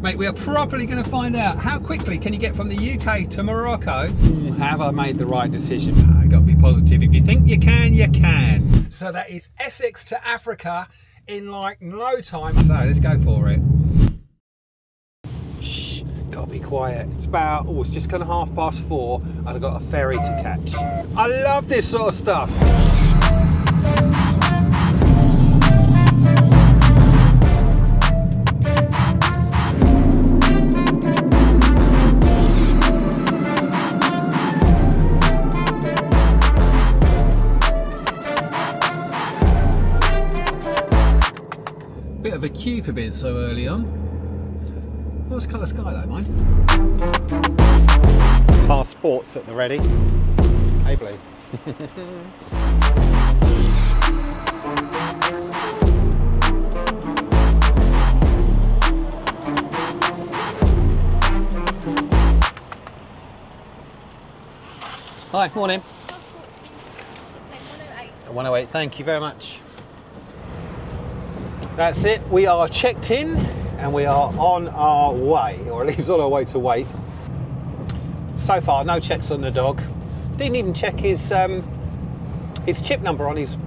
Mate, we are properly going to find out how quickly can you get from the UK to Morocco. Have I made the right decision? You've got to be positive. If you think you can, you can. So that is Essex to Africa in like no time. So let's go for it. Shh, gotta be quiet. It's about, it's just kind of 4:30 and I've got a ferry to catch. I love this sort of stuff. Bit of a queue for being so early on. Nice colour sky though, mind. Passports at the ready. Hey, Blue. Hi, morning. 108, thank you very much. That's it, we are checked in and we are on our way, or at least on our way to wait. So far, no checks on the dog. Didn't even check his chip number on his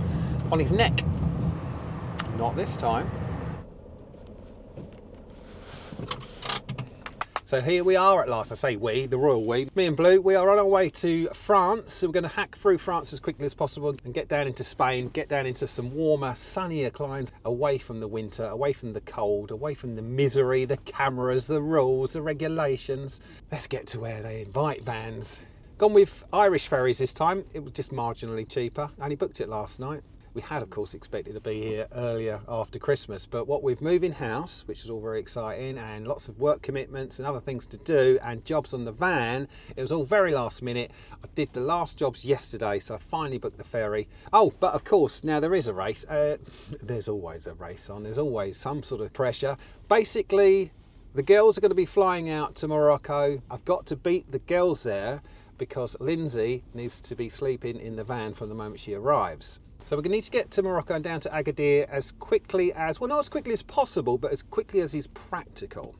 neck. Not this time. So here we are at last. I say we, the royal we. Me and Blue, we are on our way to France. So we're going to hack through France as quickly as possible and get down into Spain, get down into some warmer, sunnier climes, away from the winter, away from the cold, away from the misery, the cameras, the rules, the regulations. Let's get to where they invite vans. Gone with Irish ferries this time. It was just marginally cheaper. I only booked it last night. We had, of course, expected to be here earlier after Christmas, but what we've moved in house, which is all very exciting, and lots of work commitments and other things to do and jobs on the van, it was all very last minute. I did the last jobs yesterday, so I finally booked the ferry. Oh, but of course, now there is a race. There's always a race on. There's always some sort of pressure. Basically, the girls are going to be flying out to Morocco. I've got to beat the girls there because Lyndsey needs to be sleeping in the van from the moment she arrives. So we're going to need to get to Morocco and down to Agadir as quickly as, well, not as quickly as possible, but as quickly as is practical.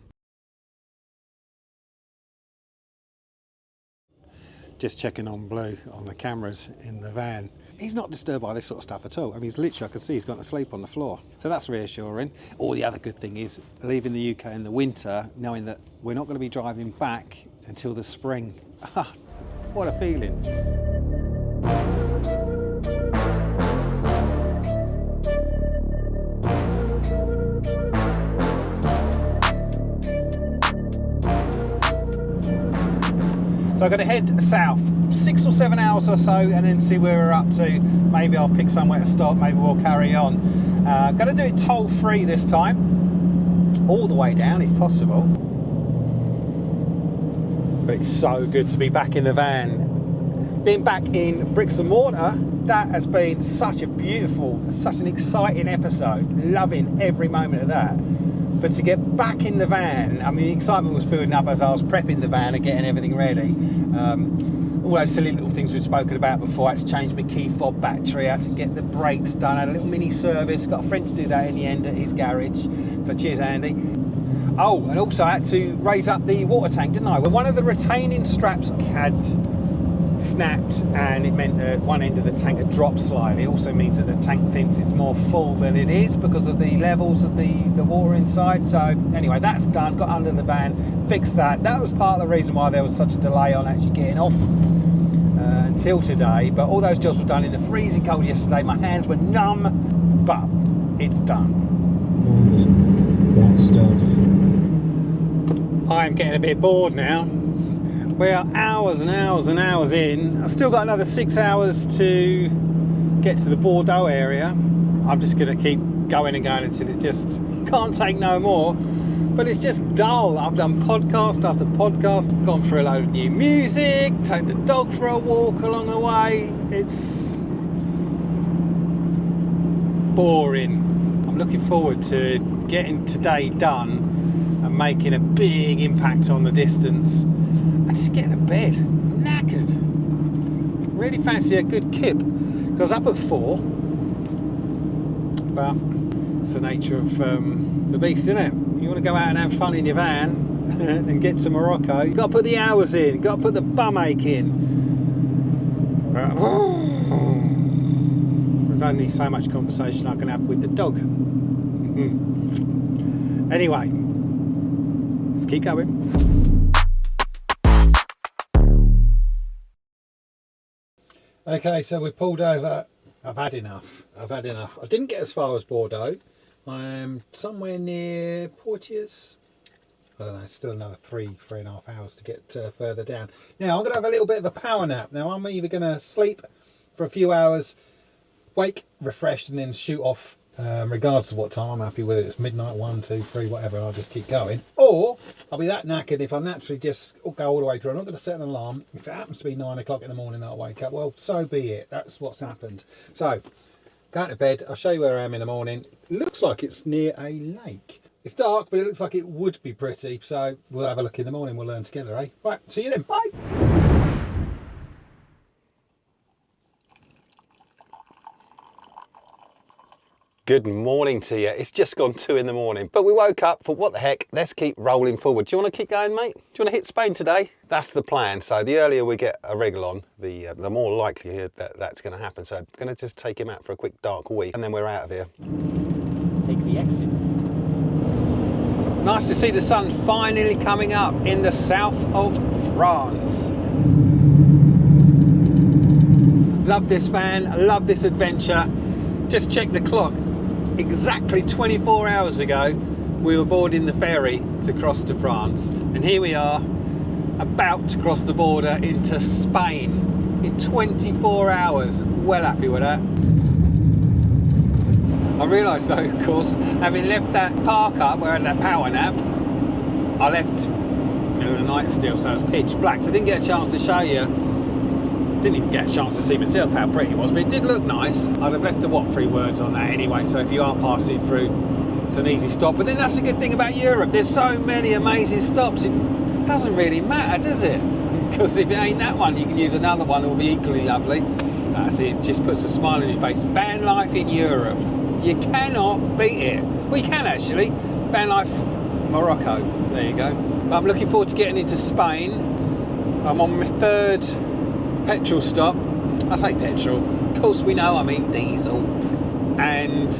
Just checking on Blue on the cameras in the van. He's not disturbed by this sort of stuff at all. I mean, he's literally, I can see he's gone to sleep on the floor. So that's reassuring. Or the other good thing is leaving the UK in the winter, knowing that we're not going to be driving back until the spring. What a feeling. So I'm going to head south, 6 or 7 hours or so, and then see where we're up to. Maybe I'll pick somewhere to stop, maybe we'll carry on. Going to do it toll-free this time, all the way down if possible. But it's so good to be back in the van. Being back in bricks and mortar, that has been such a beautiful, such an exciting episode. Loving every moment of that. But to get back in the van, I mean, the excitement was building up as I was prepping the van and getting everything ready. All those silly little things we've spoken about before. I had to change my key fob battery, I had to get the brakes done, I had a little mini service, got a friend to do that in the end at his garage. So cheers, Andy. Oh, and also I had to raise up the water tank, didn't I? Well, one of the retaining straps had snapped and it meant that one end of the tank had dropped slightly. It also means that the tank thinks it's more full than it is because of the levels of the water inside. So anyway, that's done, got under the van, fixed that. That was part of the reason why there was such a delay on actually getting off until today. But all those jobs were done in the freezing cold yesterday. My hands were numb, but it's done. That stuff. I'm getting a bit bored now. We are hours and hours and hours in. I've still got another 6 hours to get to the Bordeaux area. I'm just going to keep going and going until it's just can't take no more. But it's just dull. I've done podcast after podcast, gone through a load of new music, taken the dog for a walk along the way. It's boring. I'm looking forward to getting today done and making a big impact on the distance. I just get to bed, I'm knackered. Really fancy a good kip. I was up at 4, but it's the nature of the beast, isn't it? You you want to go out and have fun in your van and get to Morocco, you've got to put the hours in, you've got to put the bum ache in. There's only so much conversation I can have with the dog. Anyway, let's keep going. Okay, so we pulled over. I've had enough. I didn't get as far as Bordeaux. I'm somewhere near Poitiers. I don't know, still another 3.5 hours to get further down. Now, I'm going to have a little bit of a power nap. Now, I'm either going to sleep for a few hours, wake refreshed, and then shoot off, regardless of what time. I'm happy with it. It's midnight, 1, 2, 3, whatever, and I'll just keep going. Or I'll be that knackered if I naturally just go all the way through. I'm not going to set an alarm. If it happens to be 9 o'clock in the morning that I wake up, well, so be it. That's what's happened. So, going to bed. I'll show you where I am in the morning. It looks like it's near a lake. It's dark, but it looks like it would be pretty. So we'll have a look in the morning. We'll learn together, eh? Right, see you then. Bye. Good morning to you. It's just gone 2 in the morning, but we woke up, thought, what the heck, let's keep rolling forward. Do you want to keep going, mate? Do you want to hit Spain today? That's the plan. So the earlier we get a wriggle on, the more likelihood that that's going to happen. So I'm going to just take him out for a quick dark week, and then we're out of here. Take the exit. Nice to see the sun finally coming up in the south of France. Love this van, love this adventure. Just check the clock. Exactly 24 hours ago, we were boarding the ferry to cross to France. And here we are, about to cross the border into Spain in 24 hours. Well happy with that. I realised though, of course, having left that park up where I had that power nap, I left in the night still, so it was pitch black. So I didn't get a chance to show you. Didn't even get a chance to see myself how pretty it was, but it did look nice. I'd have left the what 3 words on that anyway, so if you are passing through, it's an easy stop. But then that's the good thing about Europe. There's so many amazing stops. It doesn't really matter, does it? Because if it ain't that one, you can use another one that will be equally lovely. That's it. Just puts a smile on your face. Van life in Europe. You cannot beat it. Well, you can actually. Van life Morocco. There you go. But I'm looking forward to getting into Spain. I'm on my 3rd petrol stop. I say petrol. Of course we know I mean diesel. And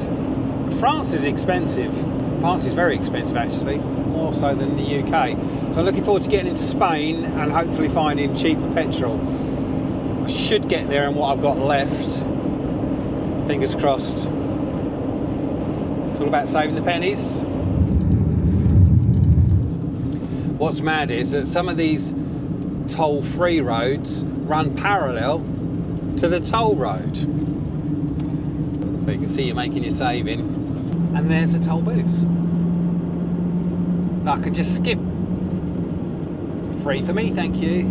France is expensive. France is very expensive actually. More so than the UK. So I'm looking forward to getting into Spain and hopefully finding cheaper petrol. I should get there in what I've got left. Fingers crossed. It's all about saving the pennies. What's mad is that some of these toll-free roads run parallel to the toll road. So you can see you're making your saving. And there's the toll booths. I could just skip. Free for me, thank you.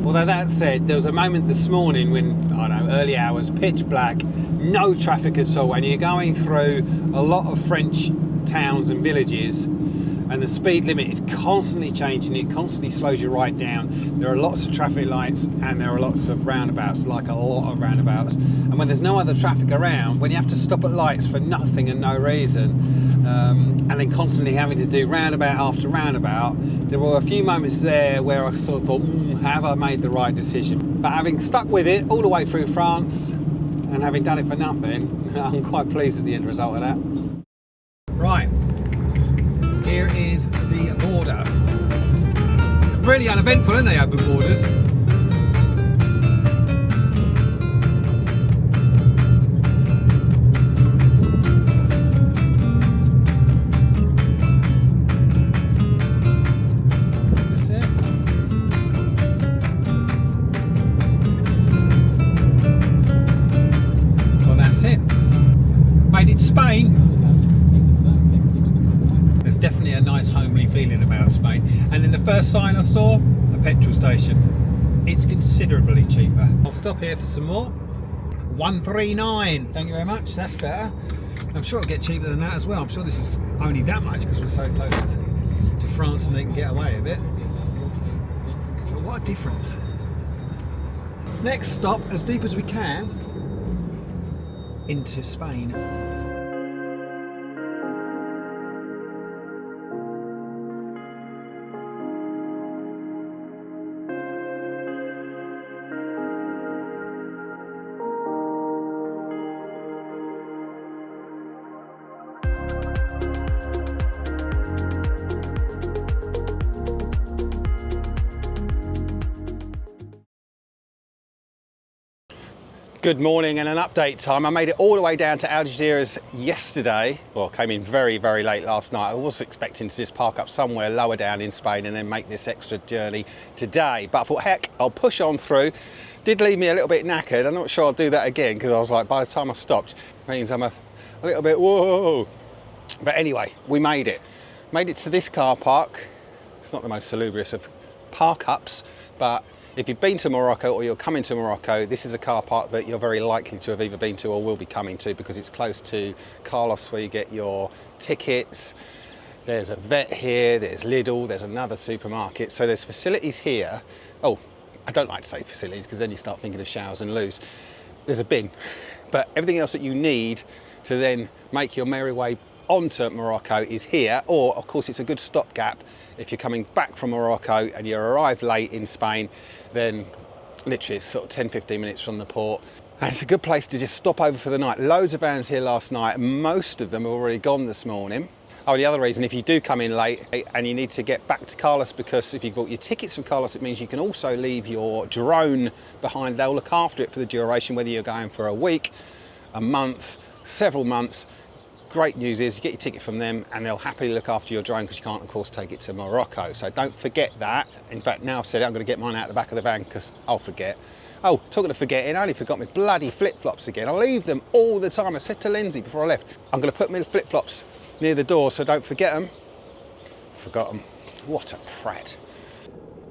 Although that said, there was a moment this morning when, I don't know, early hours, pitch black, no traffic at all, and you're going through a lot of French towns and villages, and the speed limit is constantly changing. It constantly slows you right down. There are lots of traffic lights and there are lots of roundabouts, like a lot of roundabouts. And when there's no other traffic around, when you have to stop at lights for nothing and no reason, and then constantly having to do roundabout after roundabout, there were a few moments there where I sort of thought, have I made the right decision? But having stuck with it all the way through France and having done it for nothing, I'm quite pleased at the end result of that. Right. Here is the border. Really uneventful, aren't they, open borders? Is this it? Well, that's it. Made it to Spain. Definitely a nice homely feeling about Spain. And then the first sign I saw, a petrol station. It's considerably cheaper. I'll stop here for some more. 139. Thank you very much. That's better. I'm sure it'll get cheaper than that as well. I'm sure this is only that much because we're so close to France and they can get away a bit. But what a difference. Next stop, as deep as we can, into Spain. Good morning and an update time. I made it all the way down to Algeciras yesterday. Well, came in very, very late last night. I was expecting to just park up somewhere lower down in Spain and then make this extra journey today. But I thought, heck, I'll push on through. Did leave me a little bit knackered. I'm not sure I'll do that again because I was like, by the time I stopped, means I'm a little bit, whoa. But anyway, we made it. Made it to this car park. It's not the most salubrious of park ups, but if you've been to Morocco or you're coming to Morocco, this is a car park that you're very likely to have either been to or will be coming to because it's close to Carlos where you get your tickets. There's a vet here, there's Lidl, there's another supermarket. So there's facilities here. Oh, I don't like to say facilities because then you start thinking of showers and loos. There's a bin, but everything else that you need to then make your merry way onto Morocco is here, or of course it's a good stopgap if you're coming back from Morocco and you arrive late in Spain, then literally it's sort of 10-15 minutes from the port and it's a good place to just stop over for the night. Loads of vans here last night, most of them are already gone this morning. Oh, the other reason, if you do come in late and you need to get back to Carlos, because if you've bought your tickets from Carlos, it means you can also leave your drone behind. They'll look after it for the duration, whether you're going for a week, a month, several months. Great news is you get your ticket from them and they'll happily look after your drone because you can't of course take it to Morocco. So don't forget that. In fact, now I've said it, I'm going to get mine out the back of the van because I'll forget. Oh, talking of forgetting, I only forgot my bloody flip-flops again. I leave them all the time. I said to Lyndsey before I left, I'm going to put my flip-flops near the door so don't forget them. Forgot them. What a prat.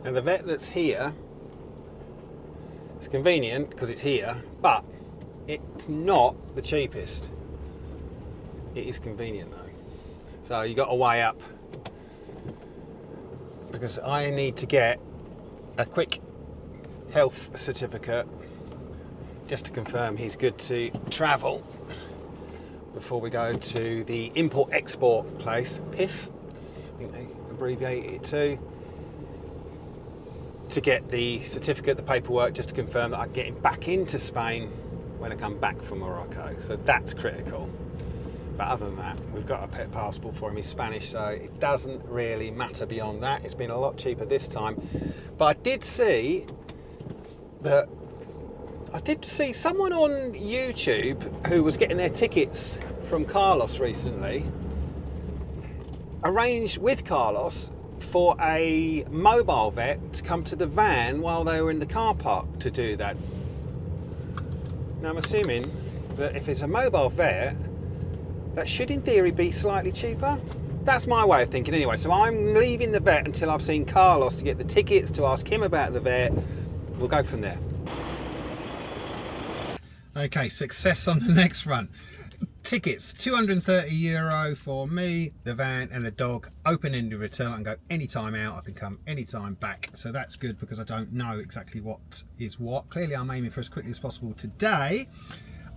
And the vet that's here, it's convenient because it's here, but it's not the cheapest. It is convenient though. So you got to weigh up because I need to get a quick health certificate just to confirm he's good to travel before we go to the import-export place, PIF, I think they abbreviate it to get the certificate, the paperwork, just to confirm that I'm getting back into Spain when I come back from Morocco. So that's critical. But other than that, we've got a pet passport for him. He's Spanish, so it doesn't really matter beyond that. It's been a lot cheaper this time. But I did see someone on YouTube who was getting their tickets from Carlos recently, arranged with Carlos for a mobile vet to come to the van while they were in the car park to do that. Now I'm assuming that if it's a mobile vet, that should in theory be slightly cheaper. That's my way of thinking anyway. So I'm leaving the vet until I've seen Carlos to get the tickets, to ask him about the vet. We'll go from there. Okay, success on the next run. Tickets, €230 for me, the van and the dog. Open-ended return, I can go anytime out, I can come anytime back. So that's good because I don't know exactly what is what. Clearly I'm aiming for as quickly as possible today.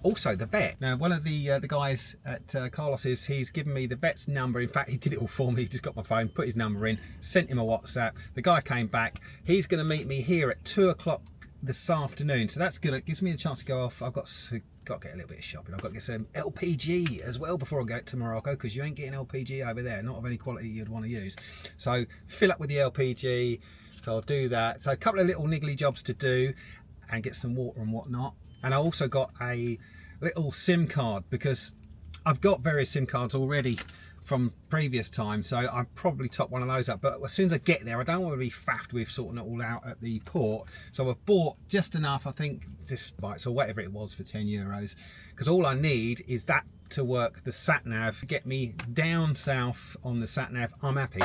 Also the vet. Now one of the guys at Carlos's, he's given me the vet's number. In fact, he did it all for me. He just got my phone, put his number in, sent him a WhatsApp. The guy came back. He's going to meet me here at 2 o'clock this afternoon. So that's good. It gives me a chance to go off. I've got to get a little bit of shopping. I've got to get some LPG as well before I go to Morocco because you ain't getting LPG over there. Not of any quality you'd want to use. So fill up with the LPG. So I'll do that. So a couple of little niggly jobs to do and get some water and whatnot. And I also got a little SIM card because I've got various SIM cards already from previous times, so I'll probably top one of those up. But as soon as I get there, I don't want to be faffed with sorting it all out at the port. So I've bought just enough, I think, just bites or whatever it was for €10, because all I need is that to work the sat nav, get me down south on the sat nav. I'm happy.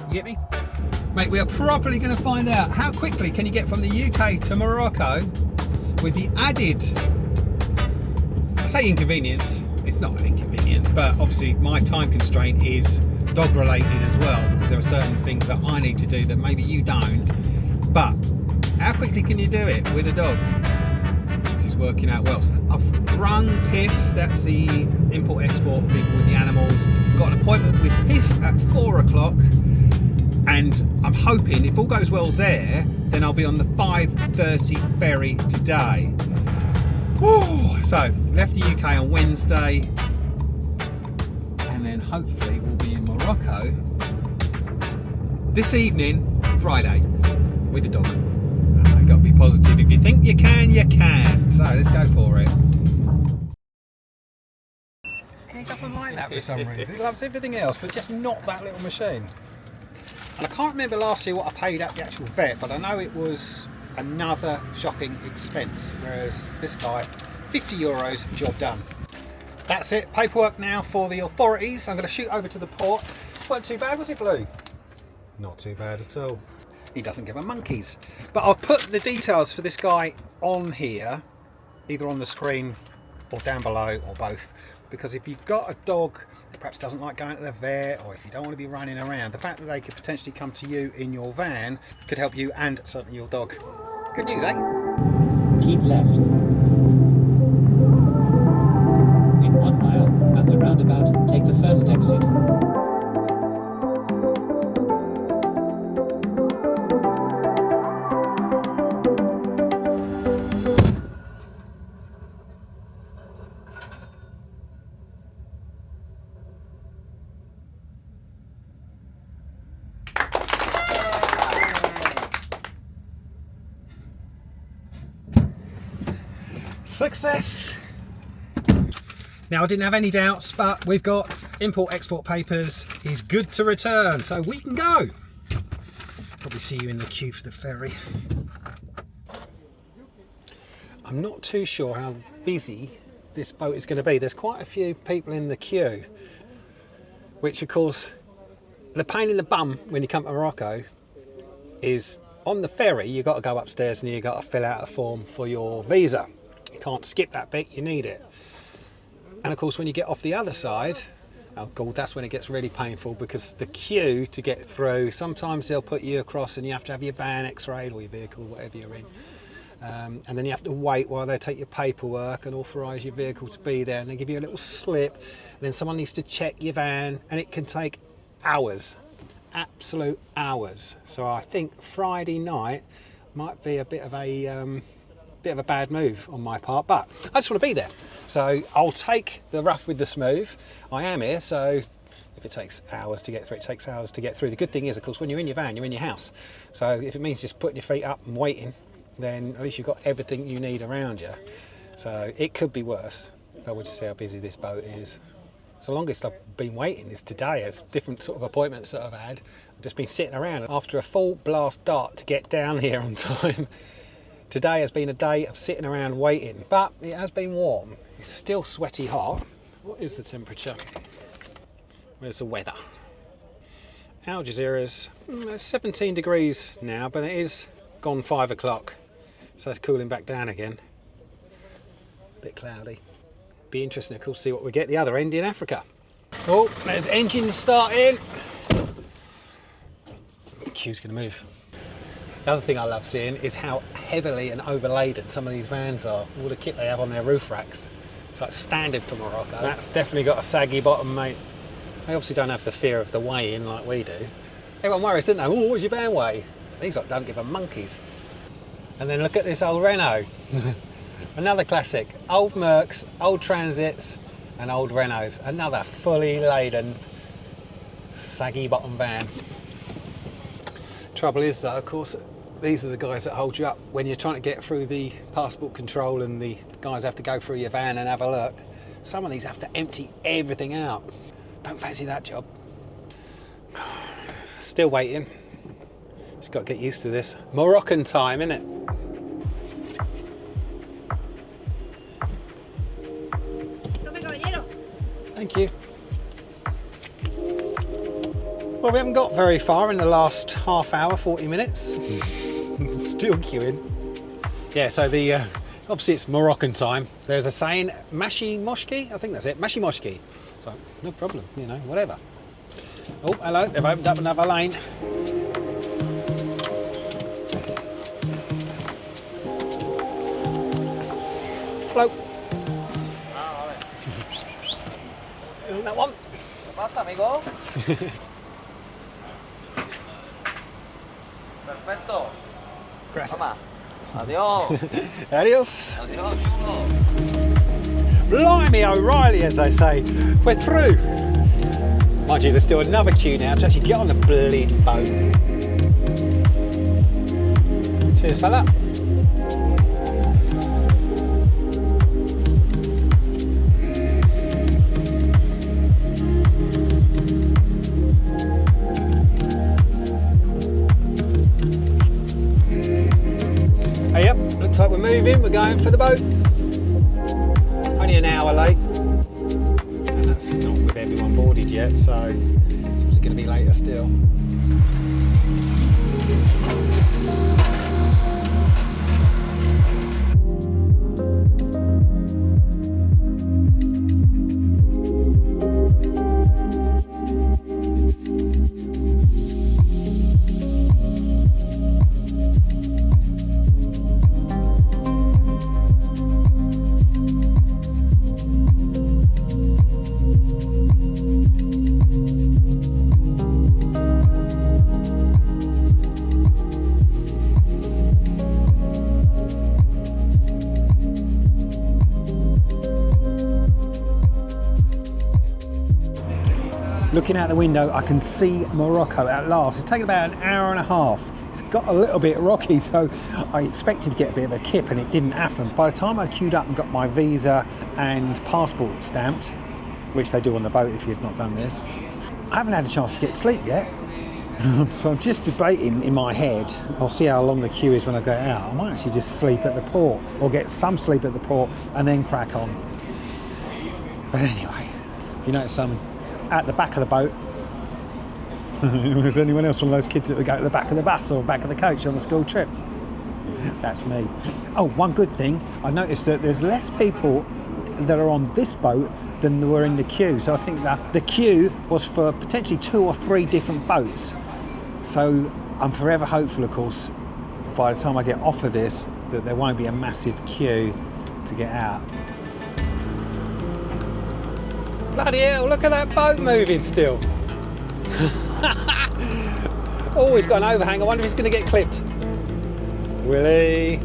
You get me? Mate, we are properly going to find out how quickly can you get from the UK to Morocco with the added, I say inconvenience, it's not an inconvenience, but obviously my time constraint is dog related as well, because there are certain things that I need to do that maybe you don't. But how quickly can you do it with a dog? This is working out well. So I've rung PIF, that's the import-export people with the animals. Got an appointment with PIF at 4 o'clock, and I'm hoping if all goes well there, then I'll be on the 5:30 ferry today. Whew. So left the UK on Wednesday, and then hopefully we'll be in Morocco this evening, Friday, with the dog. Got to be positive. If you think you can, you can. So let's go for it. He doesn't like that for some reason. He loves everything else, but just not that little machine. And I can't remember last year what I paid at the actual vet, but I know it was another shocking expense. Whereas this guy, €50, job done. That's it. Paperwork now for the authorities. I'm going to shoot over to the port. Wasn't too bad, was it, Blue? Not too bad at all. He doesn't give a monkeys. But I'll put the details for this guy on here, either on the screen or down below, or both. Because if you've got a dog that perhaps doesn't like going to the vet, or if you don't want to be running around, the fact that they could potentially come to you in your van could help you and certainly your dog. Good news, eh? Keep left. In 1 mile, at the roundabout, take the first exit. Success! Now I didn't have any doubts, but we've got import-export papers. He's good to return, so we can go. Probably see you in the queue for the ferry. I'm not too sure how busy this boat is going to be. There's quite a few people in the queue, which of course, the pain in the bum when you come to Morocco is on the ferry you've got to go upstairs and you've got to fill out a form for your visa. You can't skip that bit, you need it. And of course when you get off the other side, oh god, that's when it gets really painful, because the queue to get through, sometimes they'll put you across and you have to have your van x-rayed, or your vehicle, whatever you're in. And then you have to wait while they take your paperwork and authorise your vehicle to be there, and they give you a little slip, and then someone needs to check your van, and it can take hours, absolute hours. So I think Friday night might be a bit of a bad move on my part, but I just want to be there. So I'll take the rough with the smooth. I am here, so if it takes hours to get through, it takes hours to get through. The good thing is, of course, when you're in your van, you're in your house. So if it means just putting your feet up and waiting, then at least you've got everything you need around you. So it could be worse, but we'll just see how busy this boat is. So the longest I've been waiting is today. There's different sort of appointments that I've had. I've just been sitting around after a full blast dart to get down here on time. Today has been a day of sitting around waiting, but it has been warm. It's still sweaty hot. What is the temperature? Where's the weather? Al Jazeera's 17 degrees now, but it is gone 5 o'clock. So it's cooling back down again. A bit cloudy. Be interesting, of course, to see what we get the other end in Africa. Oh, there's engines starting. The queue's going to move. The other thing I love seeing is how heavily and overladen some of these vans are. All the kit they have on their roof racks. It's like standard for Morocco. That's definitely got a saggy bottom, mate. They obviously don't have the fear of the weigh-in like we do. Everyone worries, didn't they? Oh, what's your van weigh? These like don't give a monkeys. And then look at this old Renault. Another classic. Old Mercs, old Transits and old Renaults. Another fully laden saggy bottom van. Trouble is though, of course, these are the guys that hold you up when you're trying to get through the passport control, and the guys have to go through your van and have a look. Some of these have to empty everything out. Don't fancy that job. Still waiting. Just got to get used to this. Moroccan time, innit? Thank you. Well, we haven't got very far in the last half hour, 40 minutes. Still queuing. Yeah, so the obviously it's Moroccan time. There's a saying, mashi moshki, I think that's it, mashi moshki. So no problem, you know, whatever. Oh, hello, they've opened up another lane. Hello. Isn't that one? ¿Qué pasa, amigo? Perfecto. Gracias. Toma. Adiós. Adios. Adiós, chulo. Blimey O'Reilly, as they say. We're through. Mind you, there's still another queue now to actually get on the bleeding boat. Cheers, fella. Looks like we're moving, we're going for the boat. Only an hour late. And that's not with everyone boarded yet, so it's going to be later still. Looking out the window, I can see Morocco at last. It's taken about an hour and a half. It's got a little bit rocky, so I expected to get a bit of a kip and it didn't happen. By the time I queued up and got my visa and passport stamped, which they do on the boat if you've not done this, I haven't had a chance to get sleep yet. So I'm just debating in my head, I'll see how long the queue is when I go out. I might actually just sleep at the port or get some sleep at the port and then crack on. But anyway, you notice I'm at the back of the boat. Was anyone else one of those kids that would go to the back of the bus or back of the coach on a school trip? That's me. Oh, one good thing, I noticed that there's less people that are on this boat than there were in the queue. So I think that the queue was for potentially 2 or 3 different boats. So I'm forever hopeful, of course, by the time I get off of this, that there won't be a massive queue to get out. Bloody hell, look at that boat moving still. Oh, he's got an overhang. I wonder if he's going to get clipped. Will he?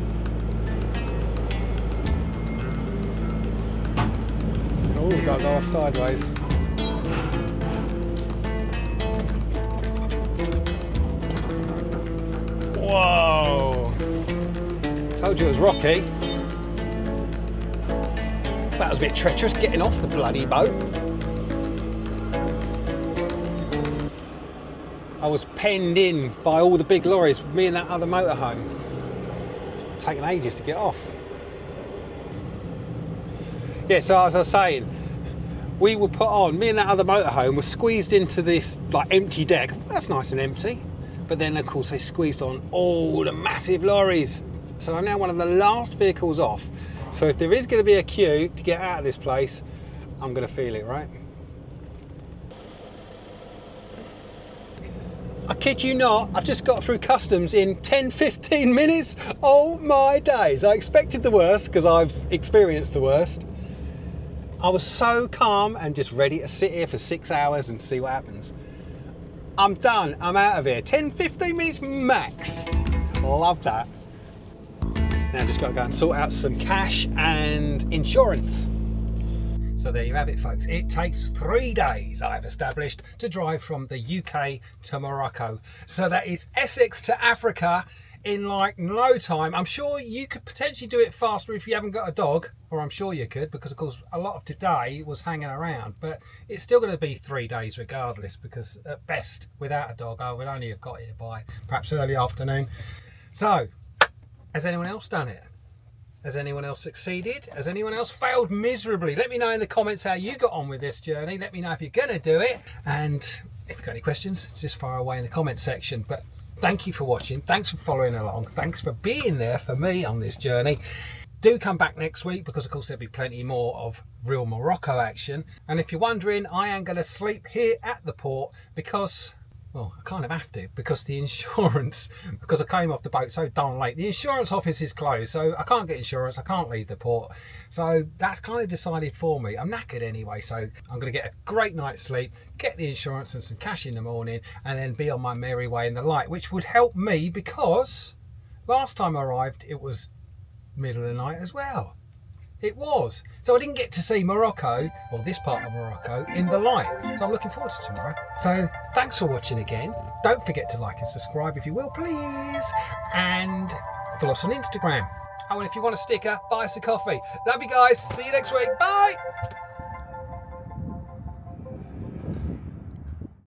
Oh, we've got to go off sideways. Whoa. Told you it was rocky. That was a bit treacherous getting off the bloody boat. I was penned in by all the big lorries, me and that other motorhome. It's taken ages to get off. Yeah, so as I was saying, we were put on, me and that other motorhome were squeezed into this like empty deck. That's nice and empty. But then of course they squeezed on all the massive lorries. So I'm now one of the last vehicles off. So if there is going to be a queue to get out of this place, I'm going to feel it, right? I kid you not, I've just got through customs in 10-15 minutes. Oh my days. I expected the worst because I've experienced the worst. I was so calm and just ready to sit here for 6 hours and see what happens. I'm done, I'm out of here. 10-15 minutes max. Love that. Now I've just got to go and sort out some cash and insurance. So there you have it, folks. It takes 3 days, I've established, to drive from the UK to Morocco. So that is Essex to Africa in like no time. I'm sure you could potentially do it faster if you haven't got a dog, or I'm sure you could, because of course a lot of today was hanging around, but it's still going to be 3 days regardless, because at best, without a dog, I would only have got here by perhaps early afternoon. So, has anyone else done it? Has anyone else succeeded? Has anyone else failed miserably? Let me know in the comments how you got on with this journey. Let me know if you're going to do it. And if you've got any questions, just fire away in the comment section. But thank you for watching. Thanks for following along. Thanks for being there for me on this journey. Do come back next week, because of course there'll be plenty more of real Morocco action. And if you're wondering, I am going to sleep here at the port because, well, I kind of have to, because the insurance, because I came off the boat so darn late, the insurance office is closed, so I can't get insurance, I can't leave the port. So that's kind of decided for me. I'm knackered anyway, so I'm going to get a great night's sleep, get the insurance and some cash in the morning, and then be on my merry way in the light, which would help me because last time I arrived, it was middle of the night as well. It was. So I didn't get to see Morocco, or this part of Morocco, in the light. So I'm looking forward to tomorrow. So thanks for watching again. Don't forget to like and subscribe if you will, please. And follow us on Instagram. Oh, and if you want a sticker, buy us a coffee. Love you guys. See you next week. Bye.